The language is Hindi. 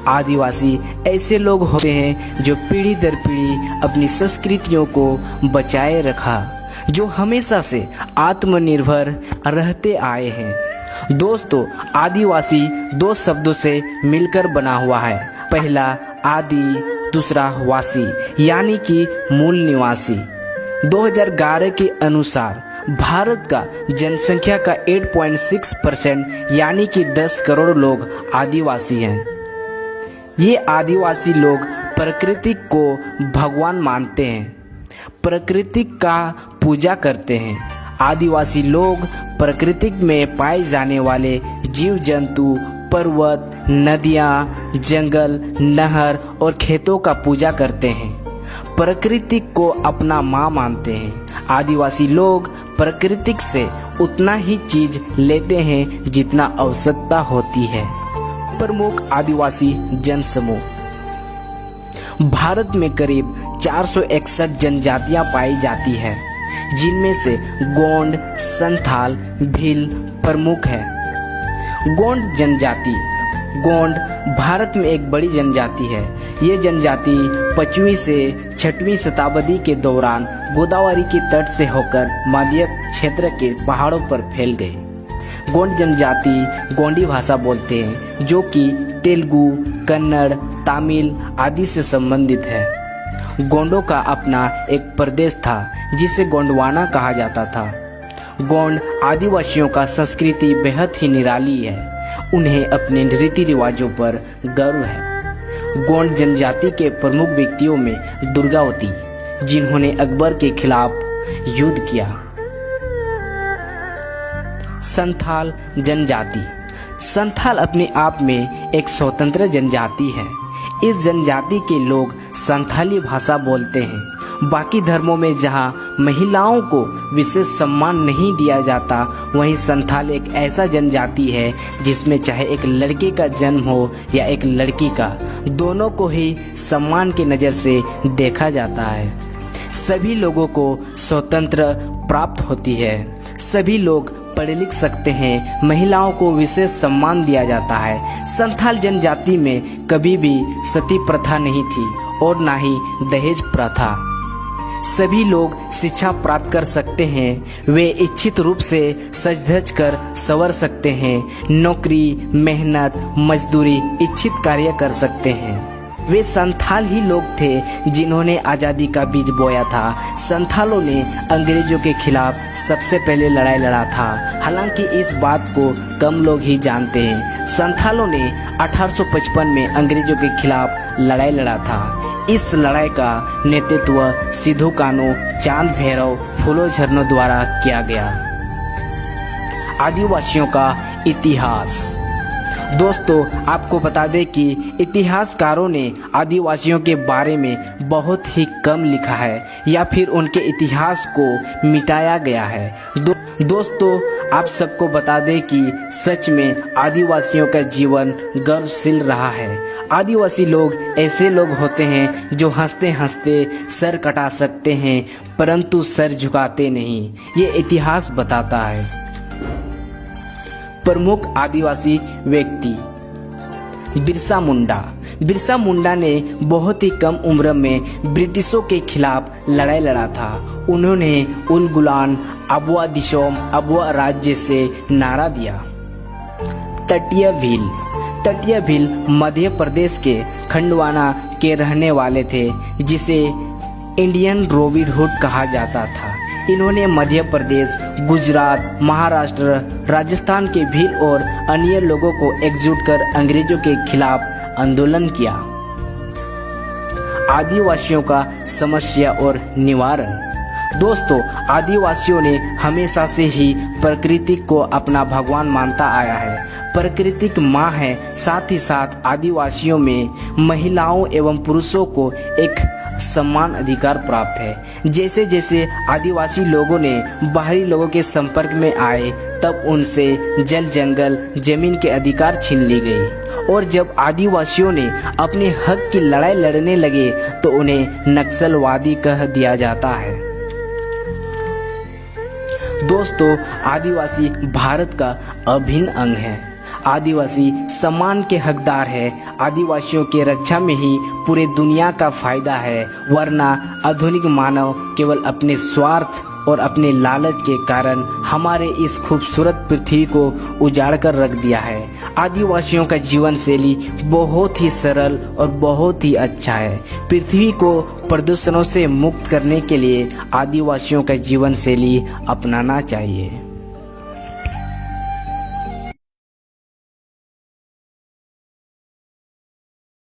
आदिवासी ऐसे लोग होते हैं जो पीढ़ी दर पीढ़ी अपनी संस्कृतियों को बचाए रखा, जो हमेशा से आत्मनिर्भर रहते आए हैं। दोस्तों, आदिवासी दो शब्दों से मिलकर बना हुआ है। पहला आदि, दूसरा वासी यानी कि मूल निवासी। 2011 के अनुसार भारत का जनसंख्या का 8.6% यानी कि 10 करोड़ लोग आदिवासी हैं। ये आदिवासी लोग प्रकृति को भगवान मानते हैं, प्रकृति का पूजा करते हैं। आदिवासी लोग प्रकृति में पाए जाने वाले जीव जंतु, पर्वत, नदियाँ, जंगल, नहर और खेतों का पूजा करते हैं। प्रकृति को अपना माँ मानते हैं। आदिवासी लोग प्रकृति से उतना ही चीज लेते हैं जितना आवश्यकता होती है। प्रमुख आदिवासी जनसमूह। भारत में करीब 461 जनजातियां पाई जाती है, जिनमें से गोंड, संथाल, भील प्रमुख है। गोंड जनजाति। गोंड भारत में एक बड़ी जनजाति है। ये जनजाति 5वीं से 6वीं शताब्दी के दौरान गोदावरी के तट से होकर मध्य क्षेत्र के पहाड़ों पर फैल गई। गोंड जनजाति गोंडी भाषा बोलते हैं, जो कि तेलुगु, कन्नड़, तमिल आदि से संबंधित है। गोंडों का अपना एक प्रदेश था जिसे गोंडवाना कहा जाता था। गोंड आदिवासियों का संस्कृति बेहद ही निराली है। उन्हें अपने रीति रिवाजों पर गर्व है। गोंड जनजाति के प्रमुख व्यक्तियों में दुर्गावती, जिन्होंने अकबर के खिलाफ युद्ध किया। संथाल जनजाति। संथाल अपने आप में एक स्वतंत्र जनजाति है। इस जनजाति के लोग संथाली भाषा बोलते हैं। बाकी धर्मों में जहां महिलाओं को विशेष सम्मान नहीं दिया जाता, वहीं संथाल एक ऐसा जनजाति है जिसमें चाहे एक लड़के का जन्म हो या एक लड़की का, दोनों को ही सम्मान की नज़र से देखा जाता है। सभी लोगों को स्वतंत्र प्राप्त होती है। सभी लोग पढ़ लिख सकते हैं। महिलाओं को विशेष सम्मान दिया जाता है। संथाल जनजाति में कभी भी सती प्रथा नहीं थी और ना ही दहेज प्रथा। सभी लोग शिक्षा प्राप्त कर सकते हैं। वे इच्छित रूप से सज धज कर संवर सकते हैं। नौकरी, मेहनत, मजदूरी, इच्छित कार्य कर सकते हैं। वे संथाल ही लोग थे जिन्होंने आज़ादी का बीज बोया था। संथालों ने अंग्रेजों के खिलाफ सबसे पहले लड़ाई लड़ा था। हालांकि इस बात को कम लोग ही जानते हैं। संथालों ने 1855 में अंग्रेजों के खिलाफ लड़ाई लड़ा था। इस लड़ाई का नेतृत्व सिद्धू कान्हू, चांद भैरव, फूलो झरनों द्वारा किया गया। आदिवासियों का इतिहास। दोस्तों, आपको बता दें कि इतिहासकारों ने आदिवासियों के बारे में बहुत ही कम लिखा है या फिर उनके इतिहास को मिटाया गया है। दोस्तों, आप सबको बता दें कि सच में आदिवासियों का जीवन गर्वशील रहा है। आदिवासी लोग ऐसे लोग होते हैं जो हंसते हंसते सर कटा सकते हैं, परंतु सर झुकाते नहीं। ये इतिहास बताता है। प्रमुख आदिवासी व्यक्ति। बिरसा मुंडा। बिरसा मुंडा ने बहुत ही कम उम्र में ब्रिटिशों के खिलाफ लड़ाई लड़ा था। उन्होंने उलगुलान अबुआ दिशोम अबुआ राज्य से नारा दिया। तटीय भील। तटीय भील मध्य प्रदेश के खंडवाना के रहने वाले थे, जिसे इंडियन रॉबिन हुड कहा जाता था। इन्होंने मध्य प्रदेश, गुजरात, महाराष्ट्र, राजस्थान के भील और अन्य लोगों को एकजुट कर अंग्रेजों के खिलाफ आंदोलन किया। आदिवासियों का समस्या और निवारण। दोस्तों, आदिवासियों ने हमेशा से ही प्रकृति को अपना भगवान मानता आया है। प्रकृति की माँ है। साथ ही साथ आदिवासियों में महिलाओं एवं पुरुषों को एक समान अधिकार प्राप्त है। जैसे जैसे आदिवासी लोगों ने बाहरी लोगों के संपर्क में आए, तब उनसे जल, जंगल, जमीन के अधिकार छीन ली गई। और जब आदिवासियों ने अपने हक की लड़ाई लड़ने लगे तो उन्हें नक्सलवादी कह दिया जाता है। दोस्तों, आदिवासी भारत का अभिन्न अंग है। आदिवासी सम्मान के हकदार है। आदिवासियों के रक्षा में ही पूरे दुनिया का फायदा है, वरना आधुनिक मानव केवल अपने स्वार्थ और अपने लालच के कारण हमारे इस खूबसूरत पृथ्वी को उजाड़ कर रख दिया है। आदिवासियों का जीवन शैली बहुत ही सरल और बहुत ही अच्छा है। पृथ्वी को प्रदूषणों से मुक्त करने के लिए आदिवासियों का जीवन शैली अपनाना चाहिए।